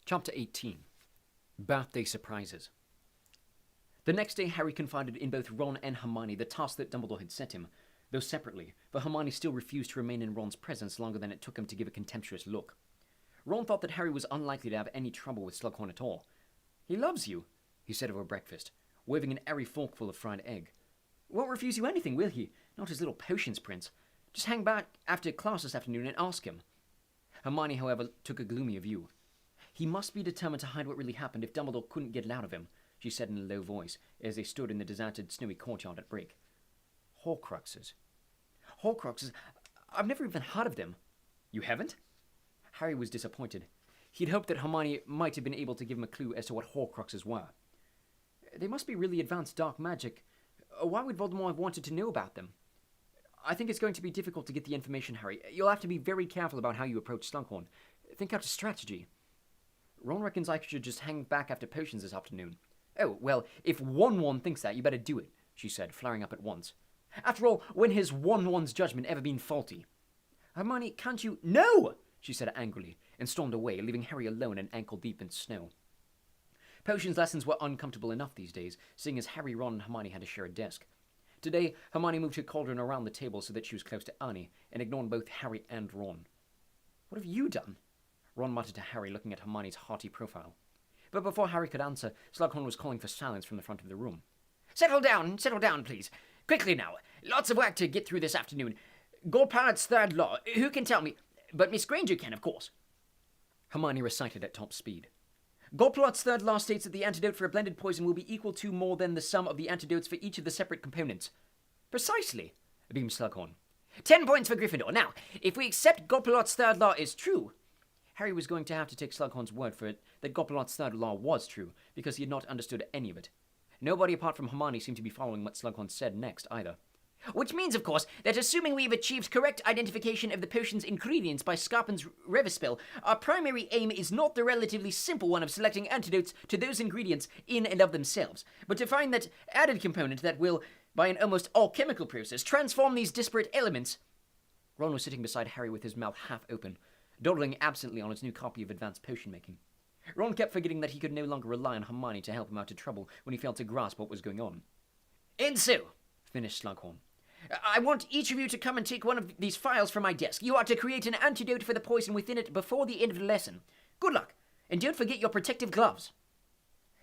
Chapter 18. Birthday Surprises. The next day, Harry confided in both Ron and Hermione the task that Dumbledore had set him, though separately, for Hermione still refused to remain in Ron's presence longer than it took him to give a contemptuous look. Ron thought that Harry was unlikely to have any trouble with Slughorn at all. "He loves you," he said over breakfast, waving an airy forkful of fried egg. "Won't refuse you anything, will he? Not his little potions prince. Just hang back after class this afternoon and ask him." Hermione, however, took a gloomy view. "He must be determined to hide what really happened if Dumbledore couldn't get it out of him," she said in a low voice, as they stood in the deserted, snowy courtyard at break. Horcruxes. Horcruxes? I've never even heard of them. You haven't? Harry was disappointed. He'd hoped that Hermione might have been able to give him a clue as to what Horcruxes were. They must be really advanced dark magic. Why would Voldemort have wanted to know about them? I think it's going to be difficult to get the information, Harry. You'll have to be very careful about how you approach Slughorn. Think out a strategy. Ron reckons I should just hang back after potions this afternoon. Oh, well, if Won thinks that, you better do it, she said, flaring up at once. After all, when has Won's judgment ever been faulty? Hermione, can't you— No! She said angrily, and stormed away, leaving Harry alone and ankle-deep in snow. Potions lessons were uncomfortable enough these days, seeing as Harry, Ron, and Hermione had to share a desk. Today, Hermione moved her cauldron around the table so that she was close to Ernie, and ignored both Harry and Ron. What have you done? Ron muttered to Harry, looking at Hermione's haughty profile. But before Harry could answer, Slughorn was calling for silence from the front of the room. Settle down, please. Quickly now. Lots of work to get through this afternoon. Gorpalot's third law. Who can tell me? But Miss Granger can, of course. Hermione recited at top speed. Gorpalot's third law states that the antidote for a blended poison will be equal to more than the sum of the antidotes for each of the separate components. Precisely, beamed Slughorn. 10 points for Gryffindor. Now, if we accept Gorpalot's third law is true— Harry was going to have to take Slughorn's word for it that Gorpalot's third law was true, because he had not understood any of it. Nobody apart from Hermione seemed to be following what Slughorn said next, either. Which means, of course, that assuming we've achieved correct identification of the potion's ingredients by Scarpin's Revispell, our primary aim is not the relatively simple one of selecting antidotes to those ingredients in and of themselves, but to find that added component that will, by an almost alchemical process, transform these disparate elements. Ron was sitting beside Harry with his mouth half open, dawdling absently on his new copy of Advanced Potion Making. Ron kept forgetting that he could no longer rely on Hermione to help him out of trouble when he failed to grasp what was going on. And so, finished Slughorn, I want each of you to come and take one of these files from my desk. You are to create an antidote for the poison within it before the end of the lesson. Good luck, and don't forget your protective gloves.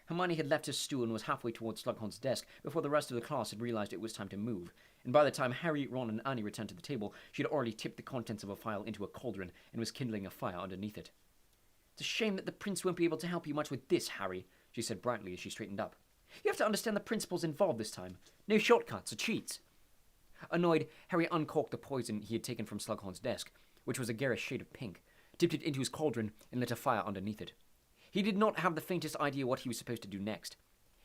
Hermione had left her stool and was halfway towards Slughorn's desk before the rest of the class had realized it was time to move, and by the time Harry, Ron, and Ernie returned to the table, she had already tipped the contents of a file into a cauldron and was kindling a fire underneath it. It's a shame that the prince won't be able to help you much with this, Harry, she said brightly as she straightened up. You have to understand the principles involved this time. No shortcuts or cheats. Annoyed, Harry uncorked the poison he had taken from Slughorn's desk, which was a garish shade of pink, dipped it into his cauldron, and lit a fire underneath it. He did not have the faintest idea what he was supposed to do next.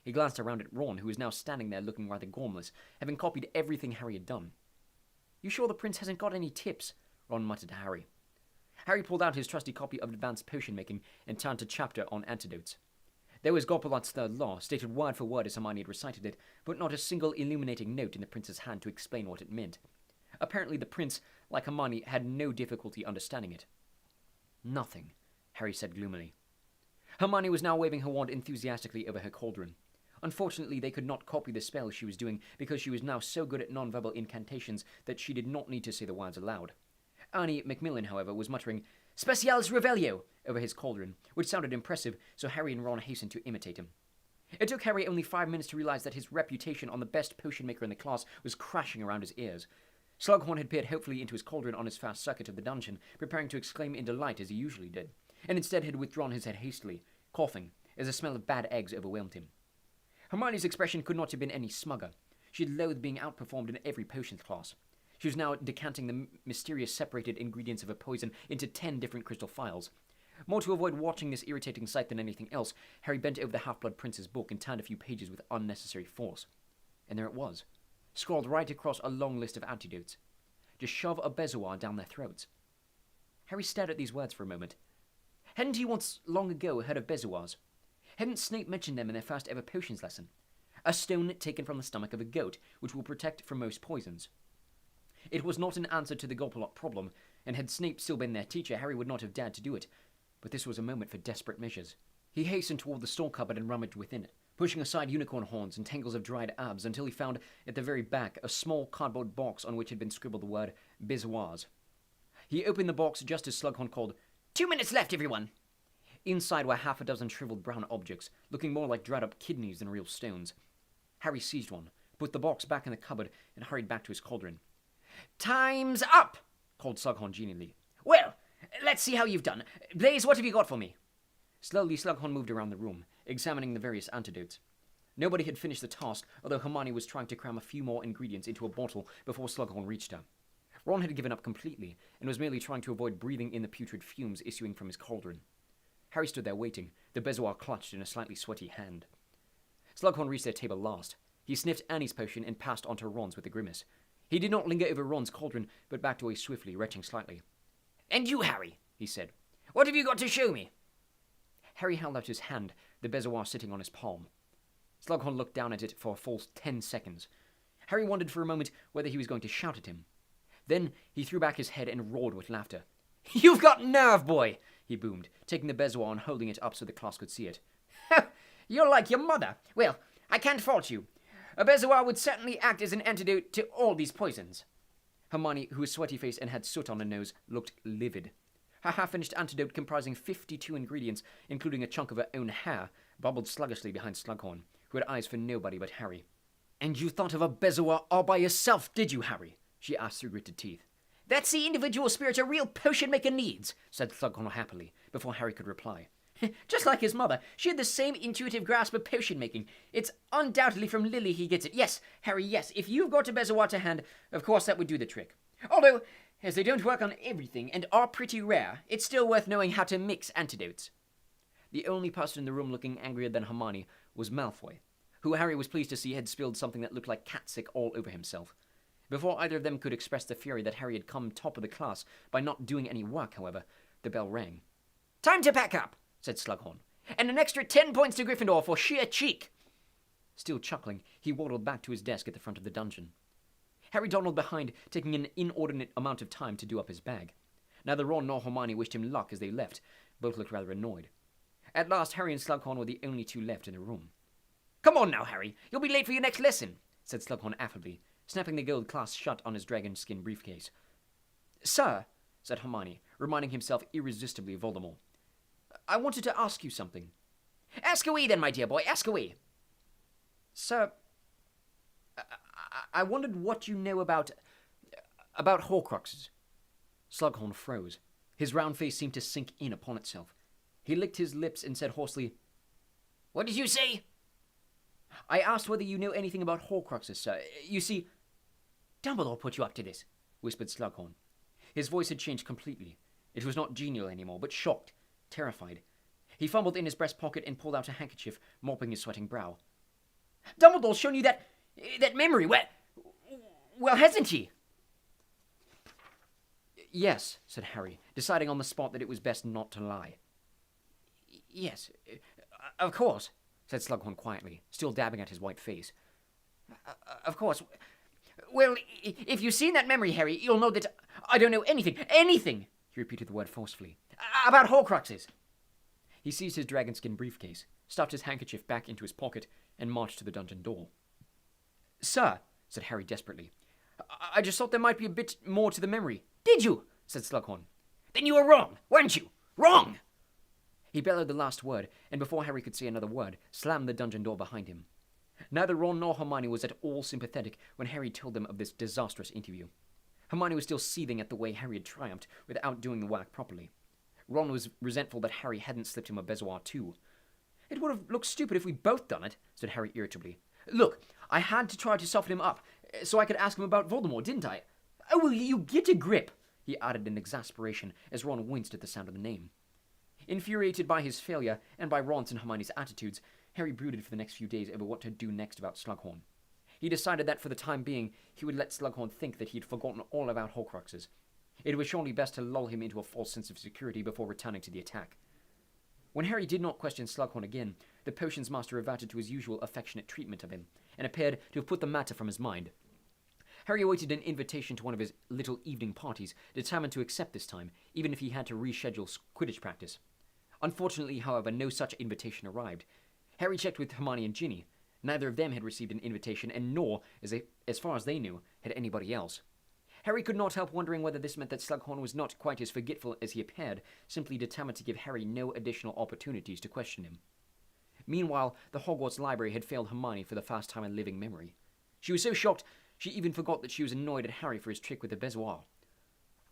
He glanced around at Ron, who was now standing there looking rather gormless, having copied everything Harry had done. You sure the prince hasn't got any tips? Ron muttered to Harry. Harry pulled out his trusty copy of Advanced Potion Making and turned to chapter on antidotes. There was Gorpalot's third law, stated word for word as Hermione had recited it, but not a single illuminating note in the prince's hand to explain what it meant. Apparently the prince, like Hermione, had no difficulty understanding it. Nothing, Harry said gloomily. Hermione was now waving her wand enthusiastically over her cauldron. Unfortunately, they could not copy the spell she was doing because she was now so good at non-verbal incantations that she did not need to say the words aloud. Ernie Macmillan, however, was muttering, Specialis Revelio, over his cauldron, which sounded impressive, so Harry and Ron hastened to imitate him. It took Harry only 5 minutes to realize that his reputation on the best potion maker in the class was crashing around his ears. Slughorn had peered hopefully into his cauldron on his fast circuit of the dungeon, preparing to exclaim in delight as he usually did, and instead had withdrawn his head hastily, coughing, as the smell of bad eggs overwhelmed him. Hermione's expression could not have been any smugger. She had loathed being outperformed in every potions class. She was now decanting the mysterious separated ingredients of a poison into 10 different crystal phials. More to avoid watching this irritating sight than anything else, Harry bent over the Half-Blood Prince's book and turned a few pages with unnecessary force. And there it was, scrawled right across a long list of antidotes. Just shove a bezoar down their throats. Harry stared at these words for a moment. Hadn't he once long ago heard of bezoars? Hadn't Snape mentioned them in their first ever potions lesson? A stone taken from the stomach of a goat, which will protect from most poisons. It was not an answer to the Gorpalot problem, and had Snape still been their teacher, Harry would not have dared to do it. But this was a moment for desperate measures. He hastened toward the store cupboard and rummaged within it, pushing aside unicorn horns and tangles of dried herbs until he found at the very back a small cardboard box on which had been scribbled the word bezoars. He opened the box just as Slughorn called, 2 minutes left, everyone! Inside were half a dozen shriveled brown objects, looking more like dried-up kidneys than real stones. Harry seized one, put the box back in the cupboard, and hurried back to his cauldron. "Time's up!" called Slughorn genially. "Well, let's see how you've done. Blaze, what have you got for me?" Slowly, Slughorn moved around the room, examining the various antidotes. Nobody had finished the task, although Hermione was trying to cram a few more ingredients into a bottle before Slughorn reached her. Ron had given up completely, and was merely trying to avoid breathing in the putrid fumes issuing from his cauldron. Harry stood there waiting, the bezoar clutched in a slightly sweaty hand. Slughorn reached their table last. He sniffed Annie's potion and passed on to Ron's with a grimace. He did not linger over Ron's cauldron, but backed away swiftly, retching slightly. "And you, Harry," he said. "What have you got to show me?" Harry held out his hand, the bezoar sitting on his palm. Slughorn looked down at it for a full 10 seconds. Harry wondered for a moment whether he was going to shout at him. Then he threw back his head and roared with laughter. "You've got nerve, boy!" he boomed, taking the bezoar and holding it up so the class could see it. "You're like your mother. Well, I can't fault you. A bezoar would certainly act as an antidote to all these poisons." Hermione, who was sweaty-faced and had soot on her nose, looked livid. Her half-finished antidote, comprising 52 ingredients, including a chunk of her own hair, bubbled sluggishly behind Slughorn, who had eyes for nobody but Harry. "And you thought of a bezoar all by yourself, did you, Harry?" she asked through gritted teeth. "That's the individual spirit a real potion-maker needs," said Slughorn happily, before Harry could reply. "Just like his mother, she had the same intuitive grasp of potion-making. It's undoubtedly from Lily he gets it. Yes, Harry, yes, if you've got a bezoar to hand, of course that would do the trick. Although, as they don't work on everything and are pretty rare, it's still worth knowing how to mix antidotes." The only person in the room looking angrier than Hermione was Malfoy, who Harry was pleased to see had spilled something that looked like cat-sick all over himself. Before either of them could express the fury that Harry had come top of the class by not doing any work, however, the bell rang. "Time to pack up," said Slughorn, "and an extra 10 points to Gryffindor for sheer cheek." Still chuckling, he waddled back to his desk at the front of the dungeon. Harry dawdled behind, taking an inordinate amount of time to do up his bag. Neither Ron nor Hermione wished him luck as they left. Both looked rather annoyed. At last, Harry and Slughorn were the only two left in the room. "Come on now, Harry. You'll be late for your next lesson," said Slughorn affably, snapping the gold clasp shut on his dragon skin briefcase. "Sir," said Hermione, reminding himself irresistibly of Voldemort, "I wanted to ask you something." "Ask away then, my dear boy, ask away." "Sir, I wondered what you know about Horcruxes." Slughorn froze. His round face seemed to sink in upon itself. He licked his lips and said hoarsely, "What did you say?" "I asked whether you know anything about Horcruxes, sir. You see—" "Dumbledore put you up to this," whispered Slughorn. His voice had changed completely. It was not genial anymore, but shocked, terrified. He fumbled in his breast pocket and pulled out a handkerchief, mopping his sweating brow. "Dumbledore's shown you that memory. Well, hasn't he?" "Yes," said Harry, deciding on the spot that it was best not to lie. "Yes, of course," said Slughorn quietly, still dabbing at his white face. "Of course. Well, if you've seen that memory, Harry, you'll know that I don't know anything," he repeated the word forcefully, "about Horcruxes." He seized his dragonskin briefcase, stuffed his handkerchief back into his pocket, and marched to the dungeon door. "Sir," said Harry desperately, "I just thought there might be a bit more to the memory." "Did you?" said Slughorn. "Then you were wrong, weren't you? Wrong!" He bellowed the last word, and before Harry could say another word, slammed the dungeon door behind him. Neither Ron nor Hermione was at all sympathetic when Harry told them of this disastrous interview. Hermione was still seething at the way Harry had triumphed without doing the work properly. Ron was resentful that Harry hadn't slipped him a bezoar too. "It would have looked stupid if we'd both done it," said Harry irritably. "Look, I had to try to soften him up, so I could ask him about Voldemort, didn't I? Oh, will you get a grip?" he added in exasperation as Ron winced at the sound of the name. Infuriated by his failure and by Ron's and Hermione's attitudes, Harry brooded for the next few days over what to do next about Slughorn. He decided that for the time being, he would let Slughorn think that he had forgotten all about Horcruxes. It was surely best to lull him into a false sense of security before returning to the attack. When Harry did not question Slughorn again, the potions master reverted to his usual affectionate treatment of him, and appeared to have put the matter from his mind. Harry awaited an invitation to one of his little evening parties, determined to accept this time, even if he had to reschedule Quidditch practice. Unfortunately, however, no such invitation arrived. Harry checked with Hermione and Ginny. Neither of them had received an invitation, and nor, as far as they knew, had anybody else. Harry could not help wondering whether this meant that Slughorn was not quite as forgetful as he appeared, simply determined to give Harry no additional opportunities to question him. Meanwhile, the Hogwarts library had failed Hermione for the first time in living memory. She was so shocked, she even forgot that she was annoyed at Harry for his trick with the bezoar.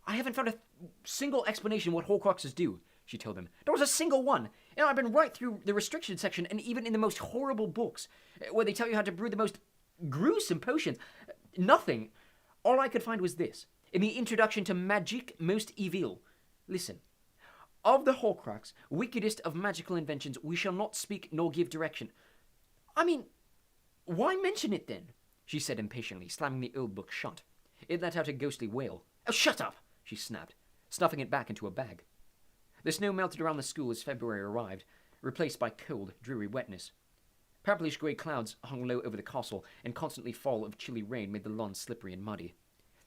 "I haven't found a single explanation what Horcruxes do," she told him. "There was a single one, and I've been right through the restriction section and even in the most horrible books, where they tell you how to brew the most gruesome potions. Nothing. All I could find was this, in the introduction to Magic Most Evil. Listen. Of the Horcrux, wickedest of magical inventions, we shall not speak nor give direction." "I mean, why mention it then?" she said impatiently, slamming the old book shut. It let out a ghostly wail. "Oh, shut up!" she snapped, stuffing it back into a bag. The snow melted around the school as February arrived, replaced by cold, dreary wetness. Purplish grey clouds hung low over the castle, and constantly fall of chilly rain made the lawn slippery and muddy.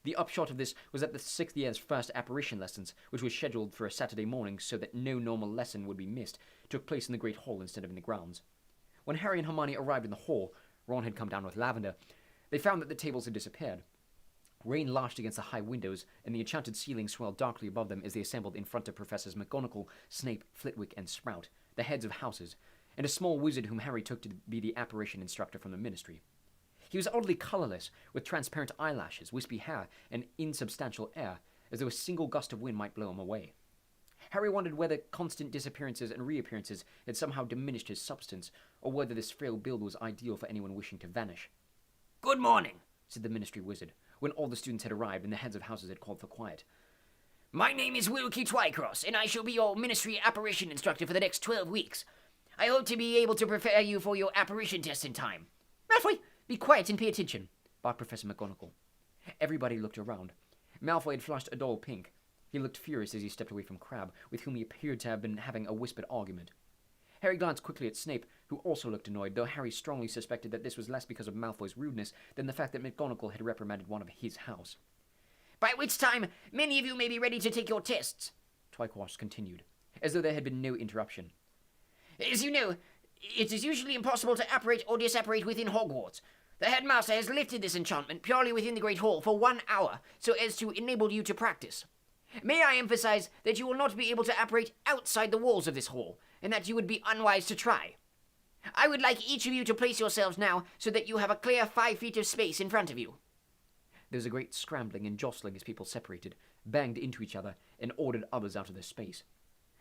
The upshot of this was that the 6th year's first apparition lessons, which was scheduled for a Saturday morning so that no normal lesson would be missed, took place in the great hall instead of in the grounds. When Harry and Hermione arrived in the hall, Ron had come down with Lavender, they found that the tables had disappeared. Rain lashed against the high windows, and the enchanted ceiling swelled darkly above them as they assembled in front of Professors McGonagall, Snape, Flitwick, and Sprout, the heads of houses, and a small wizard whom Harry took to be the apparition instructor from the Ministry. He was oddly colourless, with transparent eyelashes, wispy hair, and insubstantial air, as though a single gust of wind might blow him away. Harry wondered whether constant disappearances and reappearances had somehow diminished his substance, or whether this frail build was ideal for anyone wishing to vanish. "Good morning," said the Ministry wizard, when all the students had arrived and the heads of houses had called for quiet. "My name is Wilkie Twycross, and I shall be your Ministry apparition instructor for the next 12 weeks. I hope to be able to prepare you for your apparition test in time." "Malfoy, be quiet and pay attention," barked Professor McGonagall. Everybody looked around. Malfoy had flushed a dull pink. He looked furious as he stepped away from Crabbe, with whom he appeared to have been having a whispered argument. Harry glanced quickly at Snape, who also looked annoyed, though Harry strongly suspected that this was less because of Malfoy's rudeness than the fact that McGonagall had reprimanded one of his house. "By which time, many of you may be ready to take your tests," Twycross continued, as though there had been no interruption. "As you know, it is usually impossible to apparate or disapparate within Hogwarts. The headmaster has lifted this enchantment purely within the Great Hall for 1 hour, so as to enable you to practice. May I emphasize that you will not be able to apparate outside the walls of this hall, and that you would be unwise to try. I would like each of you to place yourselves now so that you have a clear 5 feet of space in front of you." There was a great scrambling and jostling as people separated, banged into each other, and ordered others out of their space.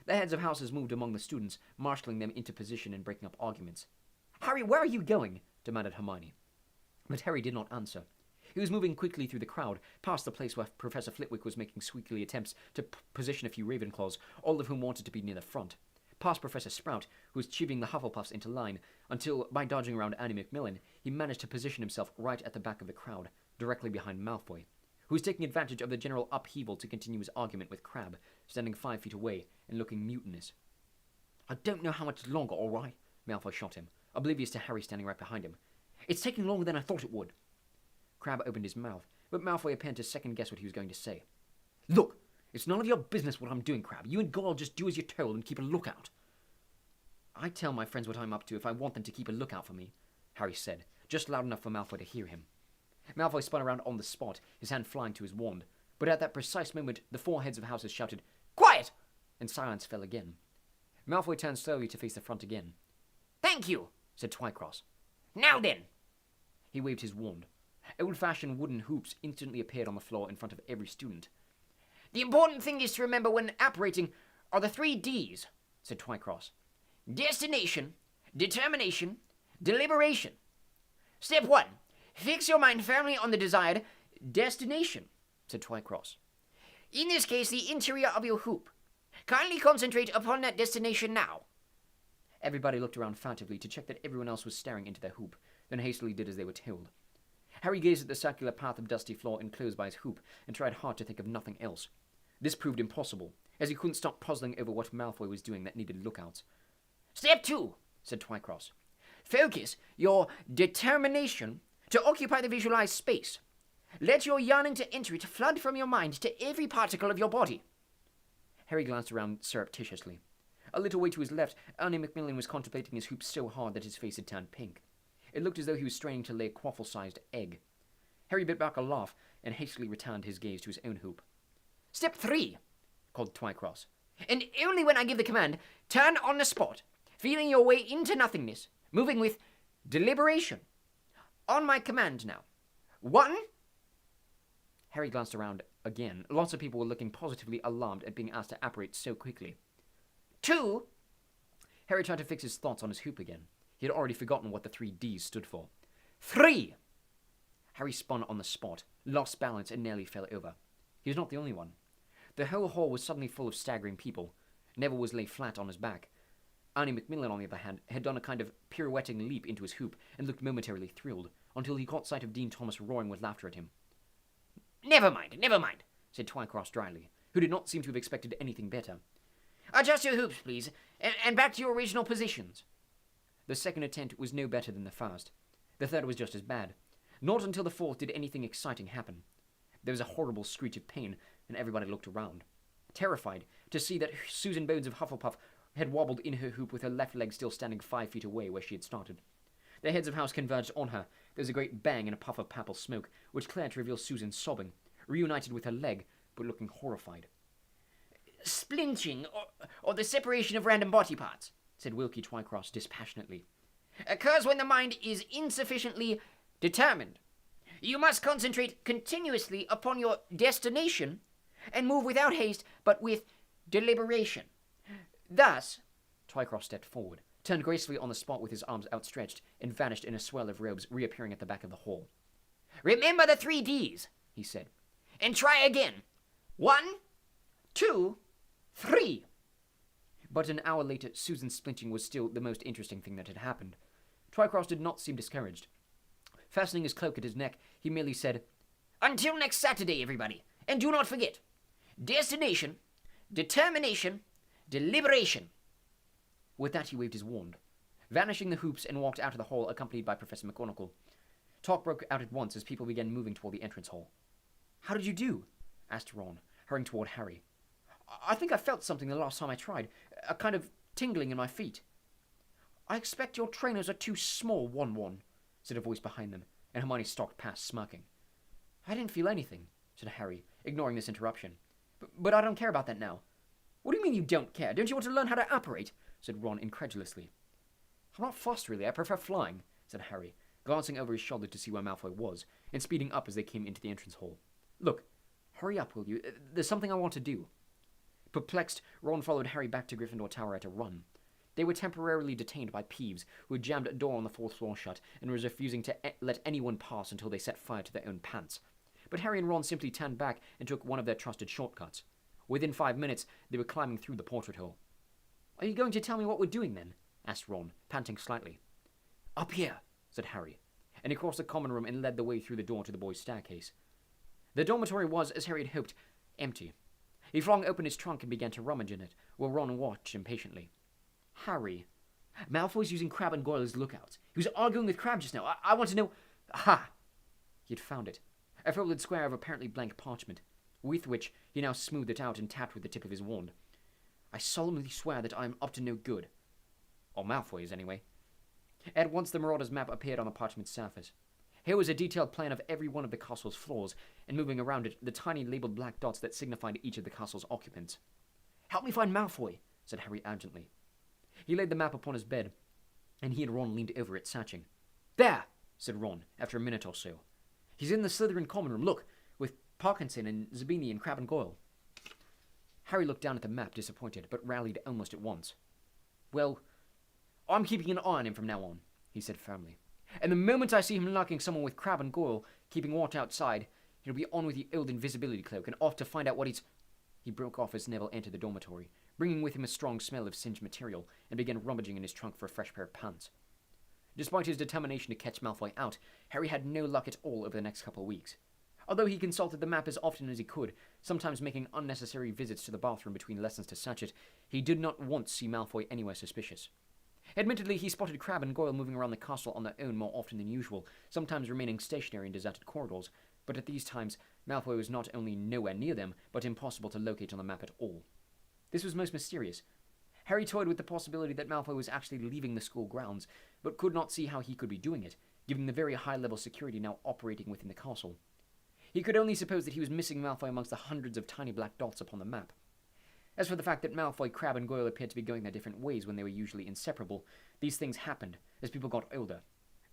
The heads of houses moved among the students, marshalling them into position and breaking up arguments. "Harry, where are you going?" demanded Hermione. But Harry did not answer. He was moving quickly through the crowd, past the place where Professor Flitwick was making squeaky attempts to position a few Ravenclaws, all of whom wanted to be near the front. Past Professor Sprout, who was chivvying the Hufflepuffs into line, until, by dodging around Annie Macmillan, he managed to position himself right at the back of the crowd, directly behind Malfoy, who was taking advantage of the general upheaval to continue his argument with Crabbe, standing 5 feet away and looking mutinous. "I don't know how much longer, all right," Malfoy shot him, oblivious to Harry standing right behind him. "It's taking longer than I thought it would." Crabbe opened his mouth, but Malfoy appeared to second-guess what he was going to say. "Look, it's none of your business what I'm doing, Crabbe. You and Goyle just do as you're told and keep a lookout." "I tell my friends what I'm up to if I want them to keep a lookout for me," Harry said, just loud enough for Malfoy to hear him. Malfoy spun around on the spot, his hand flying to his wand, but at that precise moment the 4 heads of houses shouted, "Quiet!" and silence fell again. Malfoy turned slowly to face the front again. "Thank you," said Twycross. "Now then." He waved his wand. Old-fashioned wooden hoops instantly appeared on the floor in front of every student. "The important thing is to remember when apparating are the 3 Ds, said Twycross. "Destination, determination, deliberation. Step 1. Fix your mind firmly on the desired destination, said Twycross. In this case, the interior of your hoop. Kindly concentrate upon that destination now." Everybody looked around furtively to check that everyone else was staring into their hoop, then hastily did as they were told. Harry gazed at the circular path of dusty floor enclosed by his hoop, and tried hard to think of nothing else. This proved impossible, as he couldn't stop puzzling over what Malfoy was doing that needed lookouts. "Step 2, said Twycross. Focus your determination to occupy the visualized space. Let your yearning to enter it flood from your mind to every particle of your body." Harry glanced around surreptitiously. A little way to his left, Ernie Macmillan was contemplating his hoop so hard that his face had turned pink. It looked as though he was straining to lay a quaffle-sized egg. Harry bit back a laugh and hastily returned his gaze to his own hoop. "Step 3, called Twycross. "And only when I give the command, turn on the spot, feeling your way into nothingness, moving with deliberation. On my command now. 1." Harry glanced around again. Lots of people were looking positively alarmed at being asked to apparate so quickly. 2. Harry tried to fix his thoughts on his hoop again. He had already forgotten what the 3 Ds stood for. 3. Harry spun on the spot, lost balance, and nearly fell over. He was not the only one. The whole hall was suddenly full of staggering people. Neville was lay flat on his back. Ernie Macmillan, on the other hand, had done a kind of pirouetting leap into his hoop and looked momentarily thrilled, until he caught sight of Dean Thomas roaring with laughter at him. Never mind, said Twycross dryly, who did not seem to have expected anything better. "Adjust your hoops, please, and back to your original positions." The second attempt was no better than the first. The third was just as bad. Not until the fourth did anything exciting happen. There was a horrible screech of pain, and everybody looked around, terrified to see that Susan Bones of Hufflepuff had wobbled in her hoop with her left leg still standing 5 feet away where she had started. The heads of house converged on her. There was a great bang and a puff of papal smoke, which cleared to reveal Susan sobbing, reunited with her leg, but looking horrified. "Splinching, or the separation of random body parts," said Wilkie Twycross dispassionately, "occurs when the mind is insufficiently determined. You must concentrate continuously upon your destination, and move without haste, but with deliberation. Thus," Twycross stepped forward, turned gracefully on the spot with his arms outstretched, and vanished in a swirl of robes, reappearing at the back of the hall. "Remember the 3 Ds, he said, "and try again. 1, 2, 3. But an hour later, Susan's splinching was still the most interesting thing that had happened. Twycross did not seem discouraged. Fastening his cloak at his neck, he merely said, "Until next Saturday, everybody, and do not forget, destination, determination, deliberation." With that, he waved his wand, vanishing the hoops, and walked out of the hall accompanied by Professor McGonagall. Talk broke out at once as people began moving toward the entrance hall. "How did you do?" asked Ron, hurrying toward Harry. "I think I felt something the last time I tried, a kind of tingling in my feet." "I expect your trainers are too small, Won-Won," said a voice behind them, and Hermione stalked past, smirking. "I didn't feel anything," said Harry, ignoring this interruption. But I don't care about that now." "What do you mean you don't care? Don't you want to learn how to apparate?" said Ron incredulously. "I'm not fussed, really. I prefer flying," said Harry, glancing over his shoulder to see where Malfoy was, and speeding up as they came into the entrance hall. "Look, hurry up, will you? There's something I want to do." Perplexed, Ron followed Harry back to Gryffindor Tower at a run. They were temporarily detained by Peeves, who had jammed a door on the 4th floor shut and was refusing to let anyone pass until they set fire to their own pants. But Harry and Ron simply turned back and took one of their trusted shortcuts. Within 5 minutes, they were climbing through the portrait hole. "Are you going to tell me what we're doing, then?" asked Ron, panting slightly. "Up here," said Harry, and he crossed the common room and led the way through the door to the boys' staircase. The dormitory was, as Harry had hoped, empty. He flung open his trunk and began to rummage in it, while Ron watched impatiently. "Harry, Malfoy's using Crabbe and Goyle as lookouts. He was arguing with Crabbe just now. I want to know—" Aha! He had found it. A folded square of apparently blank parchment, with which he now smoothed it out and tapped with the tip of his wand. "I solemnly swear that I am up to no good. Or Malfoy is, anyway." At once the Marauder's map appeared on the parchment surface. Here was a detailed plan of every one of the castle's floors, and moving around it, the tiny labeled black dots that signified each of the castle's occupants. "Help me find Malfoy," said Harry urgently. He laid the map upon his bed, and he and Ron leaned over it, searching. "There," said Ron, after a minute or so. "He's in the Slytherin common room, look, with Parkinson and Zabini and Crabbe and Goyle." Harry looked down at the map, disappointed, but rallied almost at once. "Well, I'm keeping an eye on him from now on," he said firmly. "And the moment I see him lurking someone with Crabbe and Goyle, keeping watch outside, he'll be on with the old invisibility cloak and off to find out what he's—" He broke off as Neville entered the dormitory, bringing with him a strong smell of singed material, and began rummaging in his trunk for a fresh pair of pants. Despite his determination to catch Malfoy out, Harry had no luck at all over the next couple of weeks. Although he consulted the map as often as he could, sometimes making unnecessary visits to the bathroom between lessons to search it, he did not once see Malfoy anywhere suspicious. Admittedly, he spotted Crabbe and Goyle moving around the castle on their own more often than usual, sometimes remaining stationary in deserted corridors, but at these times, Malfoy was not only nowhere near them, but impossible to locate on the map at all. This was most mysterious. Harry toyed with the possibility that Malfoy was actually leaving the school grounds, but could not see how he could be doing it, given the very high-level security now operating within the castle. He could only suppose that he was missing Malfoy amongst the hundreds of tiny black dots upon the map. As for the fact that Malfoy, Crabbe, and Goyle appeared to be going their different ways when they were usually inseparable, these things happened as people got older.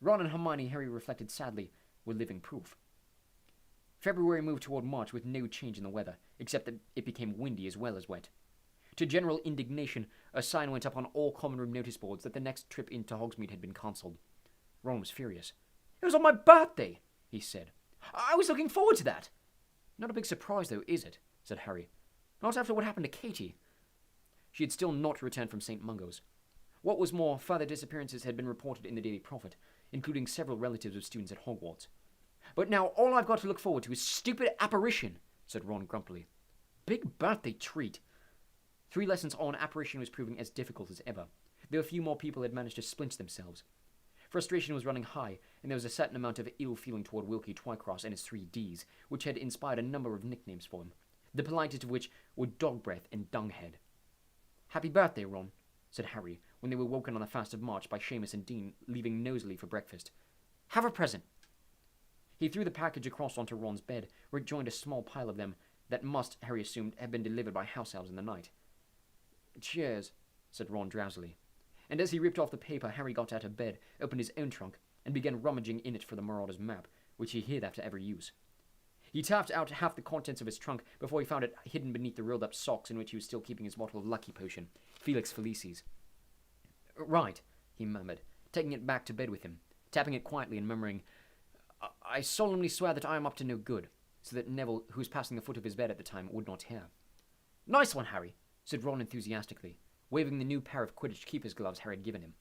Ron and Hermione, Harry reflected sadly, were living proof. February moved toward March with no change in the weather, except that it became windy as well as wet. To general indignation, a sign went up on all common room notice boards that the next trip into Hogsmeade had been cancelled. Ron was furious. "It was on my birthday," he said. "I was looking forward to that." "Not a big surprise, though, is it?" said Harry. "Not after what happened to Katie." She had still not returned from St. Mungo's. What was more, further disappearances had been reported in the Daily Prophet, including several relatives of students at Hogwarts. "But now all I've got to look forward to is stupid apparition," said Ron grumpily. "Big birthday treat." 3 lessons on, apparition was proving as difficult as ever, though a few more people had managed to splinch themselves. Frustration was running high, and there was a certain amount of ill feeling toward Wilkie Twycross and his 3 Ds, which had inspired a number of nicknames for him, the politest of which were Dog Breath and Dunghead. "Happy birthday, Ron," said Harry, when they were woken on the 1st of March by Seamus and Dean leaving nosily for breakfast. "Have a present." He threw the package across onto Ron's bed, where it joined a small pile of them that must, Harry assumed, have been delivered by house elves in the night. "Cheers," said Ron drowsily. And as he ripped off the paper, Harry got out of bed, opened his own trunk, and began rummaging in it for the Marauder's map, which he hid after every use. He tapped out half the contents of his trunk before he found it hidden beneath the rolled-up socks in which he was still keeping his bottle of Lucky Potion, Felix Felicis. "Right," he murmured, taking it back to bed with him, tapping it quietly and murmuring, "I solemnly swear that I am up to no good," so that Neville, who was passing the foot of his bed at the time, would not hear. "Nice one, Harry," said Ron enthusiastically, waving the new pair of Quidditch keeper's gloves Harry had given him.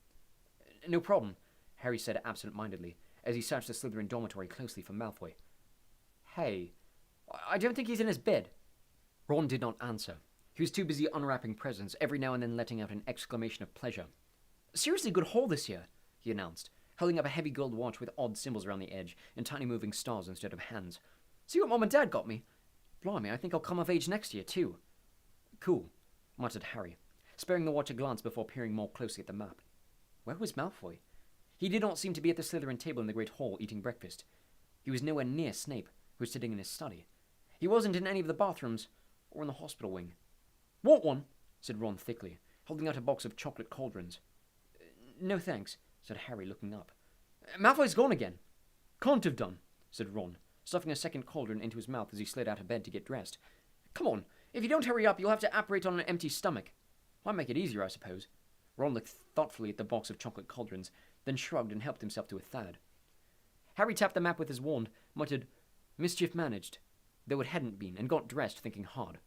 "No problem," Harry said absent-mindedly, as he searched the Slytherin dormitory closely for Malfoy. "Hey, I don't think he's in his bed." Ron did not answer. He was too busy unwrapping presents, every now and then letting out an exclamation of pleasure. "Seriously good haul this year," he announced, holding up a heavy gold watch with odd symbols around the edge and tiny moving stars instead of hands. "See what Mom and Dad got me? Blimey, I think I'll come of age next year, too." "Cool," muttered Harry, sparing the watch a glance before peering more closely at the map. Where was Malfoy? He did not seem to be at the Slytherin table in the Great Hall eating breakfast. He was nowhere near Snape, who was sitting in his study. He wasn't in any of the bathrooms or in the hospital wing. "Want one?" said Ron thickly, holding out a box of chocolate cauldrons. "No thanks," said Harry, looking up. "Malfoy's gone again." "Can't have done," said Ron, stuffing a second cauldron into his mouth as he slid out of bed to get dressed. "Come on, if you don't hurry up, you'll have to apparate on an empty stomach. Might make it easier, I suppose." Ron looked thoughtfully at the box of chocolate cauldrons, then shrugged and helped himself to a third. Harry tapped the map with his wand, muttered, "Mischief managed," though it hadn't been, and got dressed, thinking hard.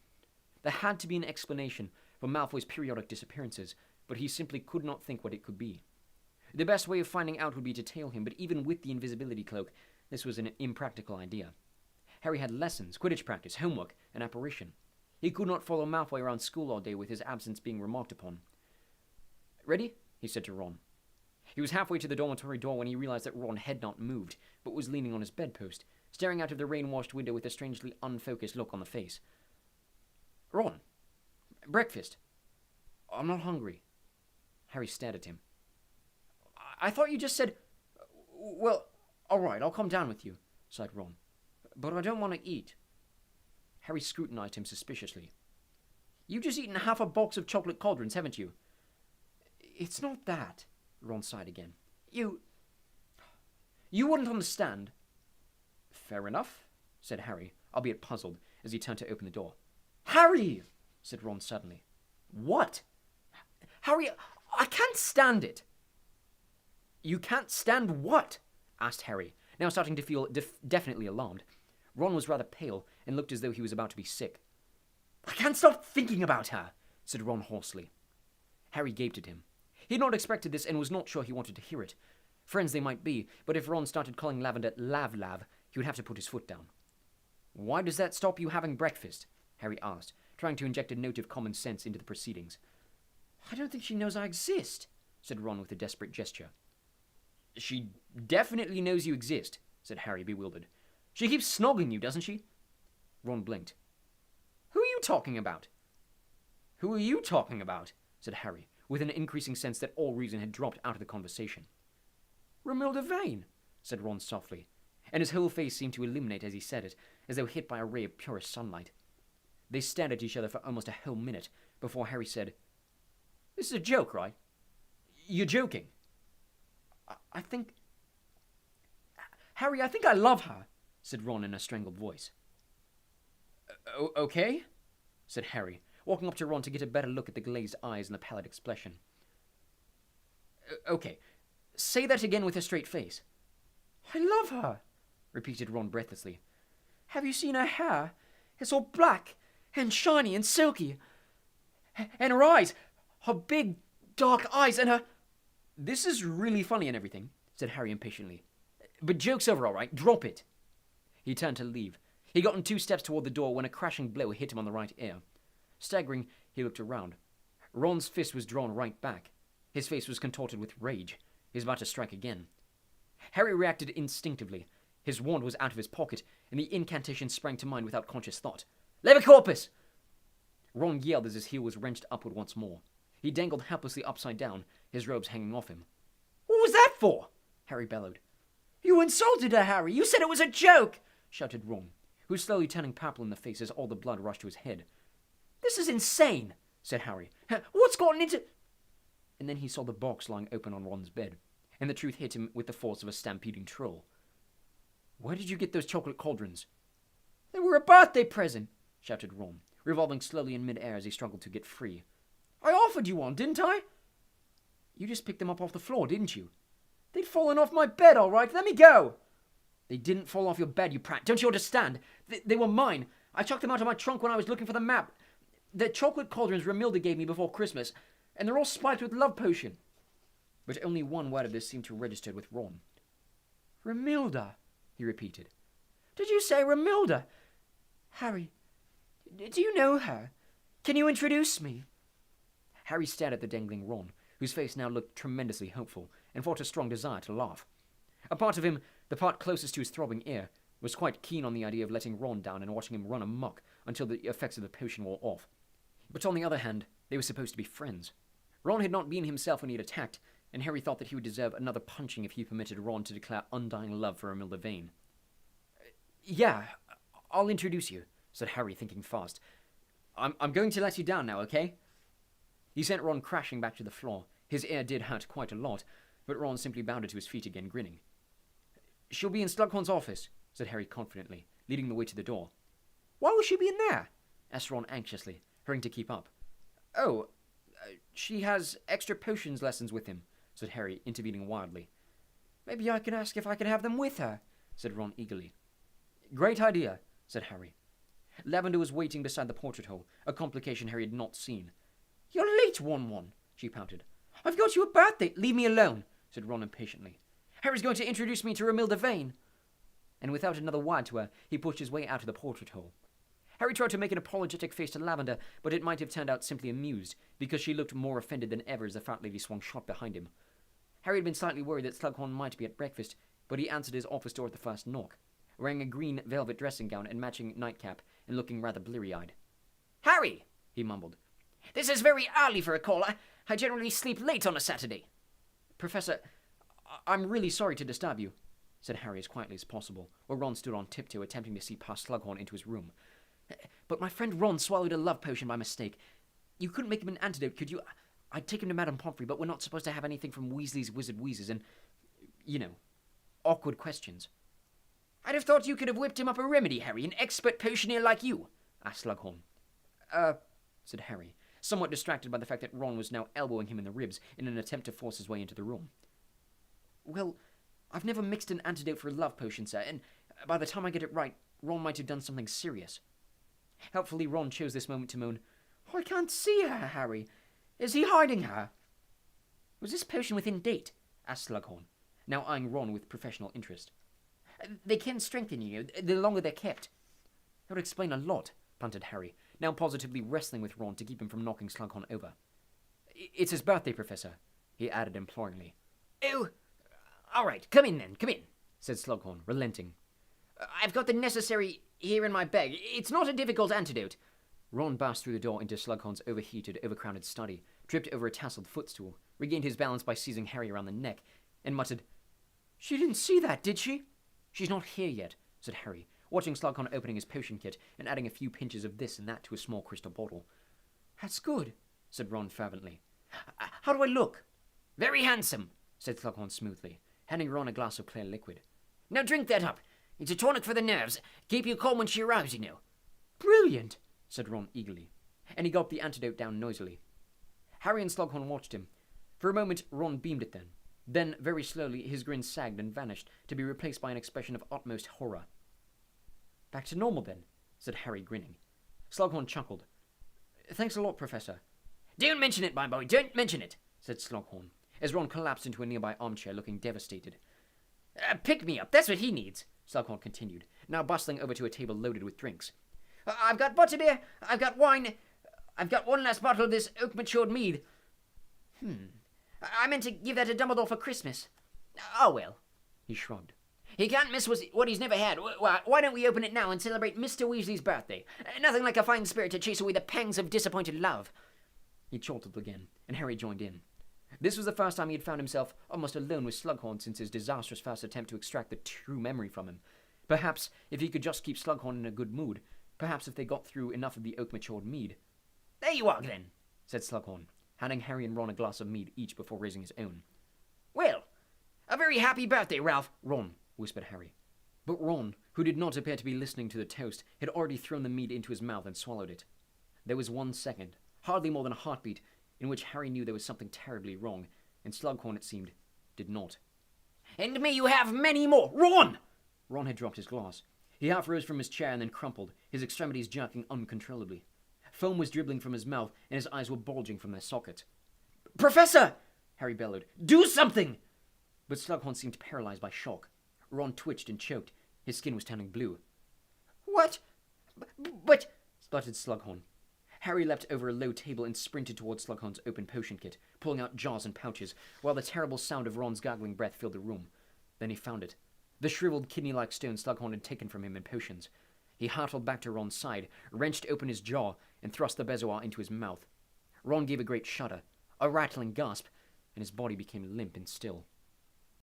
There had to be an explanation for Malfoy's periodic disappearances, but he simply could not think what it could be. The best way of finding out would be to tail him, but even with the invisibility cloak, this was an impractical idea. Harry had lessons, Quidditch practice, homework, and apparition. He could not follow Malfoy around school all day with his absence being remarked upon. "Ready?" he said to Ron. He was halfway to the dormitory door when he realized that Ron had not moved, but was leaning on his bedpost, staring out of the rain-washed window with a strangely unfocused look on the face. "Ron, breakfast." "I'm not hungry." Harry stared at him. I thought you just said..." "Well, all right, I'll come down with you," sighed Ron. "But I don't want to eat." Harry scrutinized him suspiciously. "You've just eaten half a box of chocolate cauldrons, haven't you?" "It's not that," Ron sighed again. You wouldn't understand." "Fair enough," said Harry, albeit puzzled, as he turned to open the door. "Harry!" said Ron suddenly. "What?" "Harry, I can't stand it." "You can't stand what?" asked Harry, now starting to feel definitely alarmed. Ron was rather pale and looked as though he was about to be sick. "I can't stop thinking about her," said Ron hoarsely. Harry gaped at him. He had not expected this and was not sure he wanted to hear it. Friends they might be, but if Ron started calling Lavender Lav, he would have to put his foot down. "Why does that stop you having breakfast?" Harry asked, trying to inject a note of common sense into the proceedings. "I don't think she knows I exist," said Ron with a desperate gesture. "She definitely knows you exist," said Harry, bewildered. "She keeps snogging you, doesn't she?" Ron blinked. "Who are you talking about?" "Who are you talking about?" said Harry, with an increasing sense that all reason had dropped out of the conversation. "Romilda Vane," said Ron softly, and his whole face seemed to illuminate as he said it, as though hit by a ray of purest sunlight. They stared at each other for almost a whole minute before Harry said, "This is a joke, right? You're joking." I think... "Harry, I think I love her," said Ron in a strangled voice. "Okay," said Harry, walking up to Ron to get a better look at the glazed eyes and the pallid expression. "Okay, say that again with a straight face." "I love her," repeated Ron breathlessly. "Have you seen her hair? It's all black and shiny and silky. And her eyes, her big, dark eyes, and her..." "This is really funny and everything," said Harry impatiently. "But joke's over, all right? Drop it." He turned to leave. He got in 2 steps toward the door when a crashing blow hit him on the right ear. Staggering, he looked around. Ron's fist was drawn right back. His face was contorted with rage. He was about to strike again. Harry reacted instinctively. His wand was out of his pocket, and the incantation sprang to mind without conscious thought. "Lever corpus!" Ron yelled as his heel was wrenched upward once more. He dangled helplessly upside down, his robes hanging off him. "What was that for?" Harry bellowed. "You insulted her, Harry! You said it was a joke!" shouted Ron, who was slowly turning purple in the face as all the blood rushed to his head. "This is insane," said Harry. "What's gotten into..." And then he saw the box lying open on Ron's bed, and the truth hit him with the force of a stampeding troll. "Where did you get those chocolate cauldrons?" "They were a birthday present," shouted Ron, revolving slowly in mid-air as he struggled to get free. "I offered you one, didn't I?" "You just picked them up off the floor, didn't you?" "They'd fallen off my bed, all right. Let me go." "They didn't fall off your bed, you prat. Don't you understand? They were mine. I chucked them out of my trunk when I was looking for the map. The chocolate cauldrons Romilda gave me before Christmas, and they're all spiked with love potion." But only one word of this seemed to register with Ron. "Romilda," he repeated. "Did you say Romilda? Harry, do you know her? Can you introduce me?" Harry stared at the dangling Ron, whose face now looked tremendously hopeful, and fought a strong desire to laugh. A part of him, the part closest to his throbbing ear, was quite keen on the idea of letting Ron down and watching him run amok until the effects of the potion wore off. But on the other hand, they were supposed to be friends. Ron had not been himself when he had attacked, and Harry thought that he would deserve another punching if he permitted Ron to declare undying love for Romilda Vane. "Yeah, I'll introduce you," said Harry, thinking fast. I'm going to let you down now, okay?" He sent Ron crashing back to the floor. His ear did hurt quite a lot, but Ron simply bounded to his feet again, grinning. "She'll be in Slughorn's office," said Harry confidently, leading the way to the door. "Why will she be in there?" asked Ron anxiously, hurrying to keep up. "Oh, she has extra potions lessons with him," said Harry, intervening wildly. "Maybe I can ask if I can have them with her," said Ron eagerly. "Great idea," said Harry. Lavender was waiting beside the portrait hole, a complication Harry had not seen. "You're late, Won-Won," she pouted. "I've got you a birthday." "Leave me alone," said Ron impatiently. "Harry's going to introduce me to Romilda Vane." And without another word to her, he pushed his way out of the portrait hole. Harry tried to make an apologetic face to Lavender, but it might have turned out simply amused, because she looked more offended than ever as the fat lady swung shut behind him. Harry had been slightly worried that Slughorn might be at breakfast, but he answered his office door at the first knock, wearing a green velvet dressing gown and matching nightcap, and looking rather bleary-eyed. "Harry," he mumbled, "this is very early for a call. I generally sleep late on a Saturday." "Professor, I'm really sorry to disturb you," said Harry as quietly as possible, while Ron stood on tiptoe attempting to see past Slughorn into his room. "But my friend Ron swallowed a love potion by mistake. You couldn't make him an antidote, could you? I'd take him to Madame Pomfrey, but we're not supposed to have anything from Weasley's Wizard Wheezes and, awkward questions." "I'd have thought you could have whipped him up a remedy, Harry, an expert potioneer like you," asked Slughorn. Said Harry, somewhat distracted by the fact that Ron was now elbowing him in the ribs in an attempt to force his way into the room. "Well, I've never mixed an antidote for a love potion, sir, and by the time I get it right, Ron might have done something serious." Helpfully, Ron chose this moment to moan, "I can't see her, Harry. Is he hiding her?" "Was this potion within date?" asked Slughorn, now eyeing Ron with professional interest. "They can strengthen you, the longer they're kept." "That would explain a lot," punted Harry, now positively wrestling with Ron to keep him from knocking Slughorn over. "It's his birthday, Professor," he added imploringly. "Oh, all right, come in then, come in," said Slughorn, relenting. "I've got the necessary here in my bag. It's not a difficult antidote." Ron burst through the door into Slughorn's overheated, overcrowded study, tripped over a tasseled footstool, regained his balance by seizing Harry around the neck, and muttered, "She didn't see that, did she?" "She's not here yet," said Harry, watching Slughorn opening his potion kit and adding a few pinches of this and that to a small crystal bottle. "That's good," said Ron fervently. "How do I look?" "Very handsome," said Slughorn smoothly, handing Ron a glass of clear liquid. "Now drink that up. It's a tonic for the nerves. Keep you calm when she arrives, you know." "Brilliant," said Ron eagerly, and he gulped the antidote down noisily. Harry and Slughorn watched him. For a moment, Ron beamed at them. Then, very slowly, his grin sagged and vanished, to be replaced by an expression of utmost horror. "Back to normal, then," said Harry, grinning. Slughorn chuckled. "Thanks a lot, Professor." "Don't mention it, my boy, don't mention it," said Slughorn, as Ron collapsed into a nearby armchair, looking devastated. "Pick me up, that's what he needs," Slughorn continued, now bustling over to a table loaded with drinks. "I've got butterbeer, I've got wine, I've got one last bottle of this oak-matured mead. I meant to give that to Dumbledore for Christmas. Oh well," he shrugged. "He can't miss what he's never had. Why don't we open it now and celebrate Mr. Weasley's birthday? Nothing like a fine spirit to chase away the pangs of disappointed love." He chortled again, and Harry joined in. This was the first time he had found himself almost alone with Slughorn since his disastrous first attempt to extract the true memory from him. Perhaps if he could just keep Slughorn in a good mood, perhaps if they got through enough of the oak-matured mead. "There you are, then," said Slughorn, handing Harry and Ron a glass of mead each before raising his own. "Well, a very happy birthday, Ralph." "Ron," whispered Harry. But Ron, who did not appear to be listening to the toast, had already thrown the mead into his mouth and swallowed it. There was 1 second, hardly more than a heartbeat, in which Harry knew there was something terribly wrong, and Slughorn, it seemed, did not. "And may you have many more, Ron!" Ron had dropped his glass. He half rose from his chair and then crumpled, his extremities jerking uncontrollably. Foam was dribbling from his mouth, and his eyes were bulging from their sockets. "Professor!" Harry bellowed. "Do something!" But Slughorn seemed paralyzed by shock. Ron twitched and choked. His skin was turning blue. "What? But..." spluttered Slughorn. Harry leapt over a low table and sprinted towards Slughorn's open potion kit, pulling out jars and pouches, while the terrible sound of Ron's gargling breath filled the room. Then he found it. The shriveled kidney-like stone Slughorn had taken from him in potions. He hurtled back to Ron's side, wrenched open his jaw, and thrust the bezoar into his mouth. Ron gave a great shudder, a rattling gasp, and his body became limp and still.